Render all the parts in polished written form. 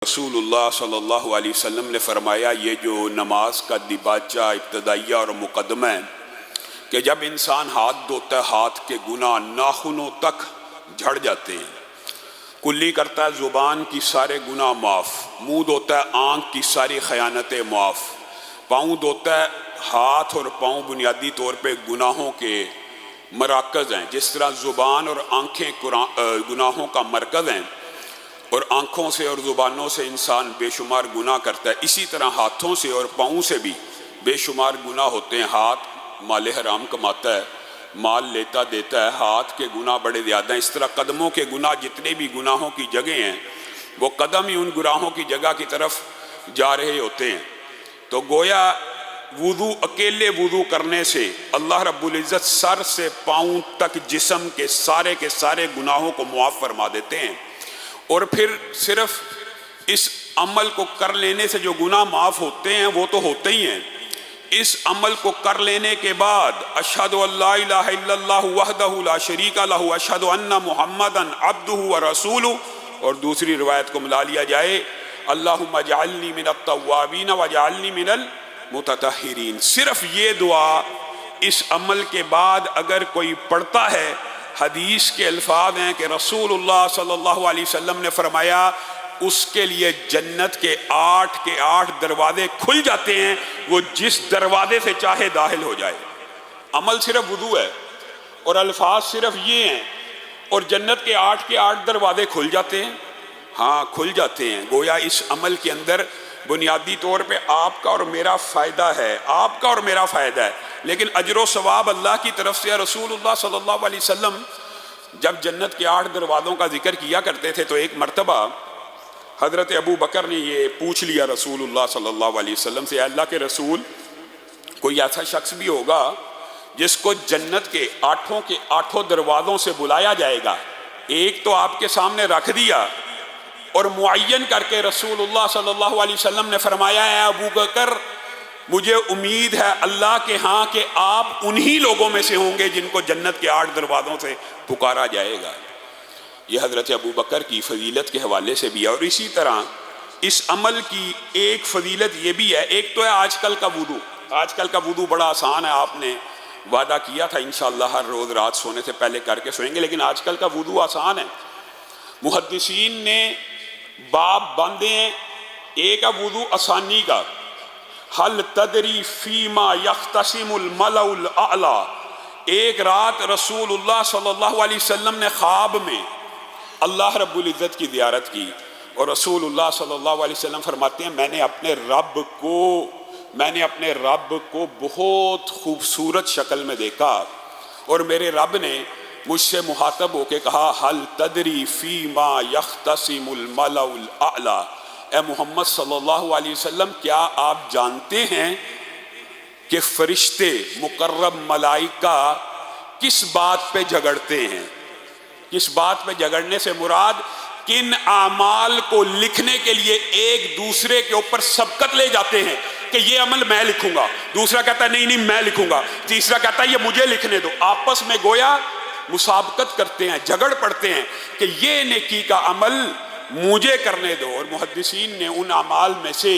رسول اللہ صلی اللہ علیہ وسلم نے فرمایا یہ جو نماز کا دباچہ ابتدائیہ اور مقدمہ ہے کہ جب انسان ہاتھ دھوتا ہے ہاتھ کے گناہ ناخنوں تک جھڑ جاتے ہیں، کلی کرتا ہے زبان کی سارے گناہ معاف، منہ دھوتا ہے آنکھ کی ساری خیانتیں معاف، پاؤں دھوتا ہے ہاتھ اور پاؤں بنیادی طور پہ گناہوں کے مراکز ہیں، جس طرح زبان اور آنکھیں گناہوں کا مرکز ہیں اور آنکھوں سے اور زبانوں سے انسان بے شمار گناہ کرتا ہے، اسی طرح ہاتھوں سے اور پاؤں سے بھی بے شمار گناہ ہوتے ہیں۔ ہاتھ مال حرام کماتا ہے، مال لیتا دیتا ہے، ہاتھ کے گناہ بڑے زیادہ ہیں۔ اس طرح قدموں کے گناہ جتنے بھی گناہوں کی جگہ ہیں وہ قدم ہی ان گناہوں کی جگہ کی طرف جا رہے ہوتے ہیں۔ تو گویا وضو، اکیلے وضو کرنے سے اللہ رب العزت سر سے پاؤں تک جسم کے سارے گناہوں کو معاف فرما دیتے ہیں، اور پھر صرف اس عمل کو کر لینے سے جو گناہ معاف ہوتے ہیں وہ تو ہوتے ہی ہیں، اس عمل کو کر لینے کے بعد اشہد ان لا الہ الا اللہ وحدہ لا شریک لہ اشہد ان محمدا عبدہ ورسولہ، اور دوسری روایت کو ملا لیا جائے اللہم اجعلنی من التوابین واجعلنی من المتطہرین۔ صرف یہ دعا اس عمل کے بعد اگر کوئی پڑھتا ہے، حدیث کے الفاظ ہیں کہ رسول اللہ صلی اللہ علیہ وسلم نے فرمایا اس کے لیے جنت کے 8 دروازے کھل جاتے ہیں، وہ جس دروازے سے چاہے داخل ہو جائے۔ عمل صرف وضو ہے اور الفاظ صرف یہ ہیں، اور جنت کے 8 دروازے کھل جاتے ہیں۔ ہاں کھل جاتے ہیں۔ گویا اس عمل کے اندر بنیادی طور پہ آپ کا اور میرا فائدہ ہے، آپ کا اور میرا فائدہ ہے، لیکن اجر و ثواب اللہ کی طرف سے۔ رسول اللہ صلی اللہ علیہ وسلم جب جنت کے 8 دروازوں کا ذکر کیا کرتے تھے تو ایک مرتبہ حضرت ابو بکر نے یہ پوچھ لیا رسول اللہ صلی اللہ علیہ وسلم سے، اے اللہ کے رسول، کوئی ایسا شخص بھی ہوگا جس کو جنت کے 8 دروازوں سے بلایا جائے گا؟ ایک تو آپ کے سامنے رکھ دیا اور معین کر کے رسول اللہ صلی اللہ علیہ وسلم نے فرمایا، اے ابو بکر، مجھے امید ہے اللہ کے ہاں کہ آپ انہی لوگوں میں سے ہوں گے جن کو جنت کے 8 دروازوں سے پکارا جائے گا۔ یہ حضرت ابو بکر کی فضیلت کے حوالے سے بھی ہے، اور اسی طرح اس عمل کی ایک فضیلت یہ بھی ہے، ایک تو ہے آج کل کا وضو۔ آج کل کا وضو بڑا آسان ہے، آپ نے وعدہ کیا تھا انشاءاللہ ہر روز رات سونے سے پہلے کر کے سوئیں گے، لیکن آج کل کا وضو آسان ہے۔ محدثین نے باب باندھے ہیں، ایک ہے وضو آسانی کا، حل تدری فیما یختصم الملأ الاعلی۔ ایک رات رسول اللہ صلی اللہ علیہ وسلم نے خواب میں اللہ رب العزت کی زیارت کی، اور رسول اللہ صلی اللہ علیہ وسلم فرماتے ہیں میں نے اپنے رب کو بہت خوبصورت شکل میں دیکھا، اور میرے رب نے مجھ سے مخاطب ہو کے کہا، حل تدری فیما یختصم الملأ الاعلی، اے محمد صلی اللہ علیہ وسلم، کیا آپ جانتے ہیں کہ فرشتے مقرب ملائکہ کس بات پہ جھگڑتے ہیں؟ کس بات پہ جھگڑنے سے مراد کن اعمال کو لکھنے کے لیے ایک دوسرے کے اوپر سبقت لے جاتے ہیں کہ یہ عمل میں لکھوں گا، دوسرا کہتا ہے نہیں میں لکھوں گا، تیسرا کہتا ہے یہ مجھے لکھنے دو۔ آپس میں گویا مسابقت کرتے ہیں، جھگڑ پڑتے ہیں کہ یہ نیکی کا عمل مجھے کرنے دو۔ اور محدثین نے ان اعمال میں سے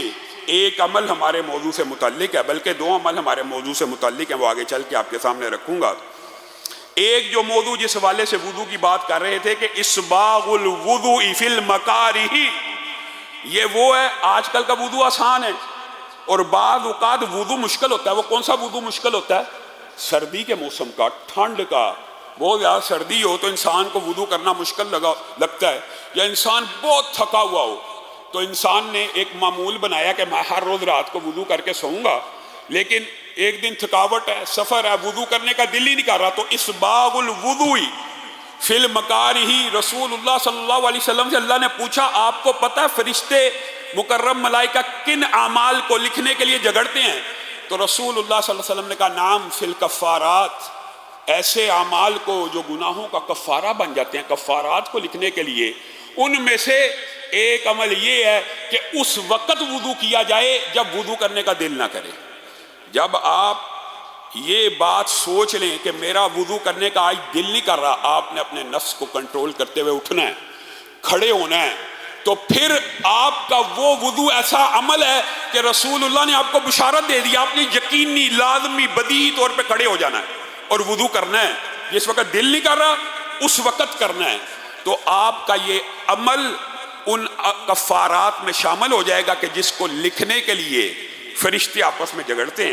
ایک عمل ہمارے موضوع سے متعلق ہے، بلکہ 2 عمل ہمارے موضوع سے متعلق ہیں، وہ آگے چل کے آپ کے سامنے رکھوں گا۔ ایک جو موضوع جس حوالے سے وضو کی بات کر رہے تھے کہ اسباغ الوضوء فی المکارہ، یہ وہ ہے، آج کل کا وضو آسان ہے اور بعض اوقات وضو مشکل ہوتا ہے۔ وہ کون سا وضو مشکل ہوتا ہے؟ سردی کے موسم کا، ٹھنڈ کا، بہت زیادہ سردی ہو تو انسان کو وضو کرنا مشکل لگتا ہے، یا انسان بہت تھکا ہوا ہو تو انسان نے ایک معمول بنایا کہ میں ہر روز رات کو وضو کر کے سوؤں گا، لیکن ایک دن تھکاوٹ ہے، سفر ہے، وضو کرنے کا دل ہی نہیں کر رہا، تو اسباغ الوضوء فی المکارہ، رسول اللہ صلی اللہ علیہ وسلم سے اللہ نے پوچھا آپ کو پتہ ہے فرشتے مکرم ملائکہ کن اعمال کو لکھنے کے لیے جھگڑتے ہیں؟ تو رسول اللہ صلی اللہ علیہ وسلم نے کہا نام فی الکفارات، ایسے اعمال کو جو گناہوں کا کفارہ بن جاتے ہیں، کفارات کو لکھنے کے لیے، ان میں سے ایک عمل یہ ہے کہ اس وقت وضو کیا جائے جب وضو کرنے کا دل نہ کرے۔ جب آپ یہ بات سوچ لیں کہ میرا وضو کرنے کا آج دل نہیں کر رہا، آپ نے اپنے نفس کو کنٹرول کرتے ہوئے اٹھنا ہے، کھڑے ہونا ہے، تو پھر آپ کا وہ وضو ایسا عمل ہے کہ رسول اللہ نے آپ کو بشارت دے دی، آپ نے یقینی لازمی بدیہی طور پہ کھڑے ہو جانا ہے اور وضو کرنا ہے، جس وقت دل نہیں کر رہا اس وقت کرنا ہے۔ تو آپ کا یہ عمل ان کفارات میں شامل ہو جائے گا کہ جس کو لکھنے کے لیے فرشتے آپس میں جھگڑتے ہیں۔